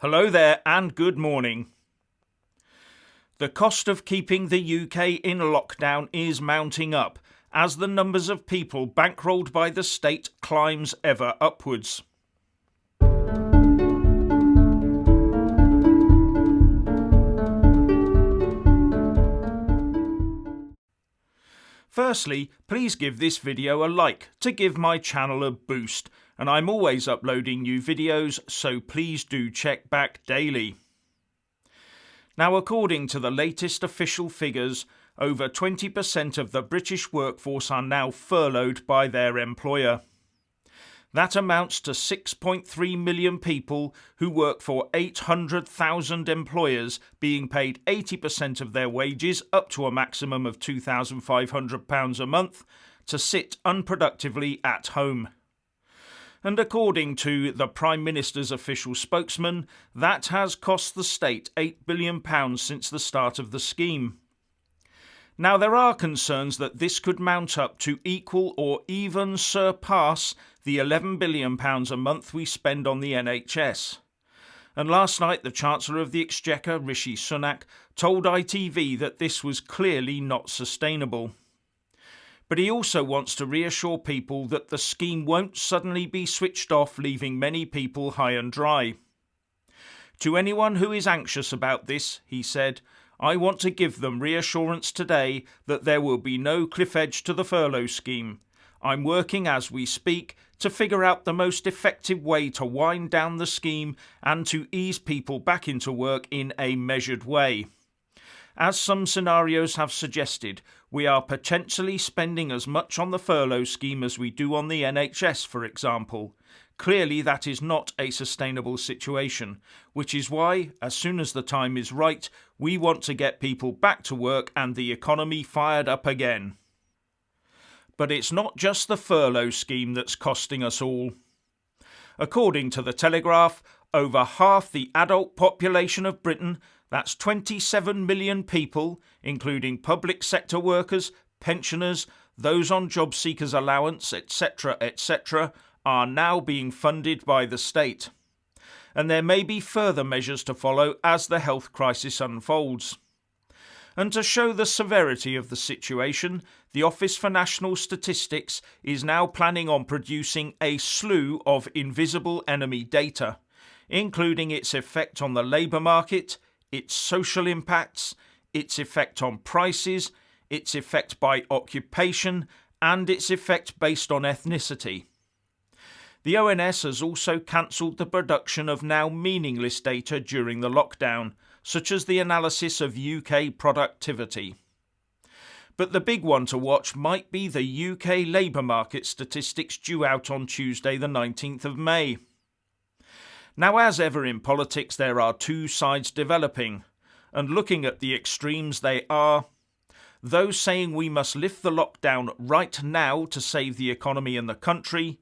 Hello there and good morning. The cost of keeping the UK in lockdown is mounting up as the numbers of people bankrolled by the state climbs ever upwards. Firstly, please give this video a like to give my channel a boost, and I'm always uploading new videos, so please do check back daily. Now, according to the latest official figures, over 20% of the British workforce are now furloughed by their employer. That amounts to 6.3 million people who work for 800,000 employers being paid 80% of their wages up to a maximum of £2,500 a month to sit unproductively at home. And according to the Prime Minister's official spokesman, that has cost the state £8 billion since the start of the scheme. Now, there are concerns that this could mount up to equal or even surpass the £11 billion a month we spend on the NHS. And last night, the Chancellor of the Exchequer, Rishi Sunak, told ITV that this was clearly not sustainable. But he also wants to reassure people that the scheme won't suddenly be switched off, leaving many people high and dry. To anyone who is anxious about this, he said, I want to give them reassurance today that there will be no cliff edge to the furlough scheme. I'm working as we speak to figure out the most effective way to wind down the scheme and to ease people back into work in a measured way. As some scenarios have suggested, we are potentially spending as much on the furlough scheme as we do on the NHS, for example. Clearly, that is not a sustainable situation, which is why, as soon as the time is right, we want to get people back to work and the economy fired up again. But it's not just the furlough scheme that's costing us all. According to the Telegraph, over half the adult population of Britain, that's 27 million people, including public sector workers, pensioners, those on job seekers allowance, etc., are now being funded by the state. And there may be further measures to follow as the health crisis unfolds. And to show the severity of the situation, the Office for National Statistics is now planning on producing a slew of invisible enemy data, including its effect on the labour market, its social impacts, its effect on prices, its effect by occupation, and its effect based on ethnicity. The ONS has also cancelled the production of now meaningless data during the lockdown, such as the analysis of UK productivity. But the big one to watch might be the UK labour market statistics due out on Tuesday the 19th of May. Now, as ever in politics, there are two sides developing, and looking at the extremes they are those saying we must lift the lockdown right now to save the economy and the country,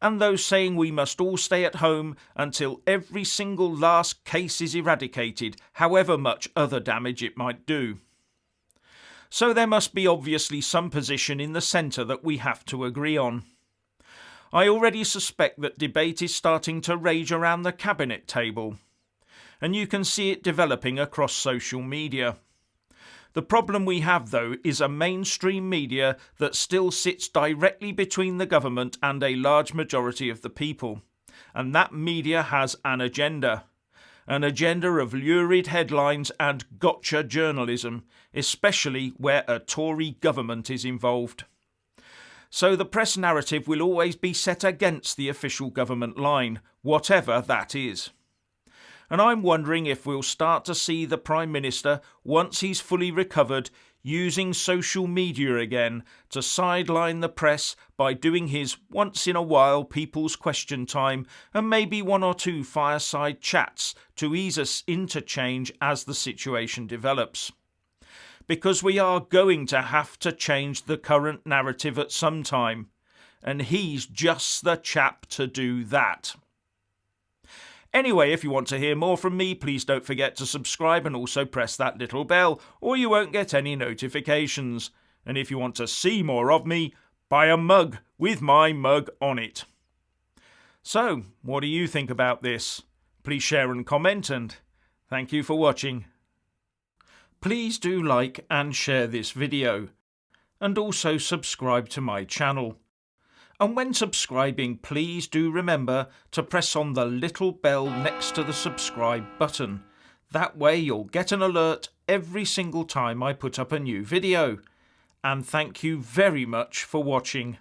and those saying we must all stay at home until every single last case is eradicated, however much other damage it might do. So there must be obviously some position in the centre that we have to agree on. I already suspect that debate is starting to rage around the cabinet table, and you can see it developing across social media. The problem we have, though, is a mainstream media that still sits directly between the government and a large majority of the people. And that media has an agenda of lurid headlines and gotcha journalism, especially where a Tory government is involved. So the press narrative will always be set against the official government line, whatever that is. And I'm wondering if we'll start to see the Prime Minister, once he's fully recovered, using social media again to sideline the press by doing his once-in-a-while People's Question Time and maybe one or two fireside chats to ease us into change as the situation develops. Because we are going to have to change the current narrative at some time, and he's just the chap to do that. Anyway, if you want to hear more from me, please don't forget to subscribe and also press that little bell, or you won't get any notifications. And if you want to see more of me, buy a mug with my mug on it. So, what do you think about this? Please share and comment, and thank you for watching. Please do like and share this video, and also subscribe to my channel. And when subscribing, please do remember to press on the little bell next to the subscribe button. That way you'll get an alert every single time I put up a new video. And thank you very much for watching.